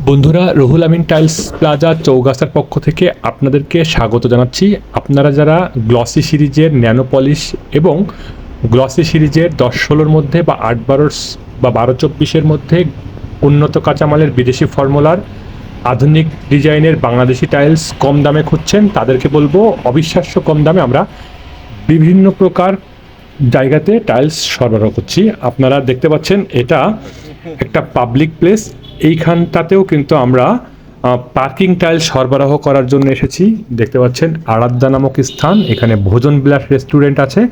বন্ধুরা, Ruhul Amin tiles plaza চৌগাছার পক্ষ থেকে আপনাদেরকে স্বাগত জানাচ্ছি। আপনারা যারা গ্লসি সিরিজের ন্যানো পলিশ এবং গ্লসি সিরিজের 10-16 মধ্যে বা 8-12 বা 12-24 মধ্যে উন্নত কাঁচামালের বিদেশি ফর্মুলার আধুনিক ডিজাইনের বাংলাদেশি টাইলস কম দামে খুঁজছেন, তাদেরকে বলবো অবিশ্বাস্য কম দামে আমরা বিভিন্ন প্রকার জায়গাতে টাইলস সরবরাহ করছি। আপনারা দেখতে পাচ্ছেন এটা একটা পাবলিক প্লেস। এইখানটাতেও কিন্তু আমরা পার্কিং টাইলস সরবরাহ করার জন্য এসেছি। দেখতে পাচ্ছেন আরাধ্যা নামক স্থান, এখানে ভোজন বিলাস রেস্টুরেন্ট আছে।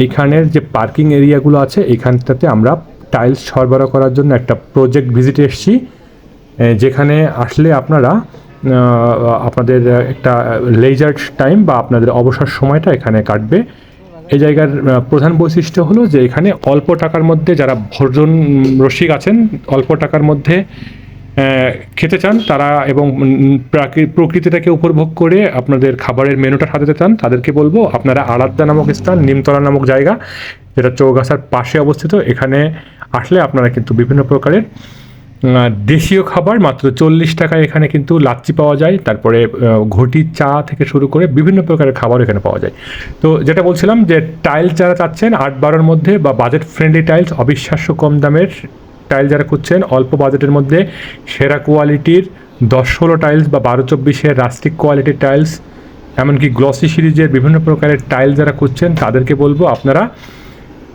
এইখানের যে পার্কিং এরিয়াগুলো আছে এইখানটাতে আমরা টাইলস সরবরাহ করার জন্য একটা প্রজেক্ট ভিজিটে এসেছি, যেখানে আসলে আপনারা আপনাদের একটা লেজার টাইম বা আপনাদের অবসর সময়টা এখানে কাটবে। এই জায়গার প্রধান বৈশিষ্ট্য হলো যে এখানে অল্প টাকার মধ্যে যারা ভোজন রসিক আছেন, অল্প টাকার মধ্যে খেতে চান তারা এবং প্রকৃতিটাকে উপভোগ করে আপনাদের খাবারের মেনুটা সাজাতে চান, তাদেরকে বলবো আপনারা আরাধ্যা নামক স্থান, নিমতলা নামক জায়গা, যেটা চৌগাছার পাশে অবস্থিত। এখানে আসলে আপনারা কিন্তু বিভিন্ন প্রকারের দেশীয় খাবার মাত্র 40 টাকায় এখানে কিন্তু লাচ্ছি পাওয়া যায়, তারপরে ঘটি চা থেকে শুরু করে বিভিন্ন প্রকারের খাবার এখানে পাওয়া যায়। তো যেটা বলছিলাম যে টাইলস যারা চাচ্ছেন 8-12 মধ্যে বা বাজেট ফ্রেন্ডলি টাইলস, অবিশ্বাস্য কম দামের টাইল যারা খুঁজছেন, অল্প বাজেটের মধ্যে সেরা কোয়ালিটির 10-16 টাইলস বা 12-24 রাস্টিক কোয়ালিটির টাইলস, এমনকি গ্লসি সিরিজের বিভিন্ন প্রকারের টাইল যারা খুঁজছেন তাদেরকে বলবো আপনারা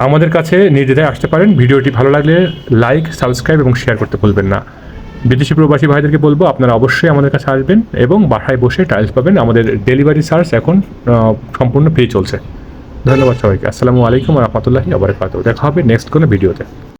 আমাদের কাছে নির্দ্বিধায় আসতে পারেন। ভিডিওটি ভালো লাগলে লাইক, সাবস্ক্রাইব এবং শেয়ার করতে ভুলবেন না। বিদেশি প্রবাসী ভাইদেরকে বলবো আপনারা অবশ্যই আমাদের কাছে আসবেন এবং বাসায় বসে টাইলস পাবেন। আমাদের ডেলিভারি চার্জ এখন সম্পূর্ণ ফ্রি চলছে। ধন্যবাদ সবাইকে। আসসালামু আলাইকুম ওয়া রাহমাতুল্লাহি ওয়া বারাকাতুহু। দেখা হবে নেক্সট কোনো ভিডিওতে।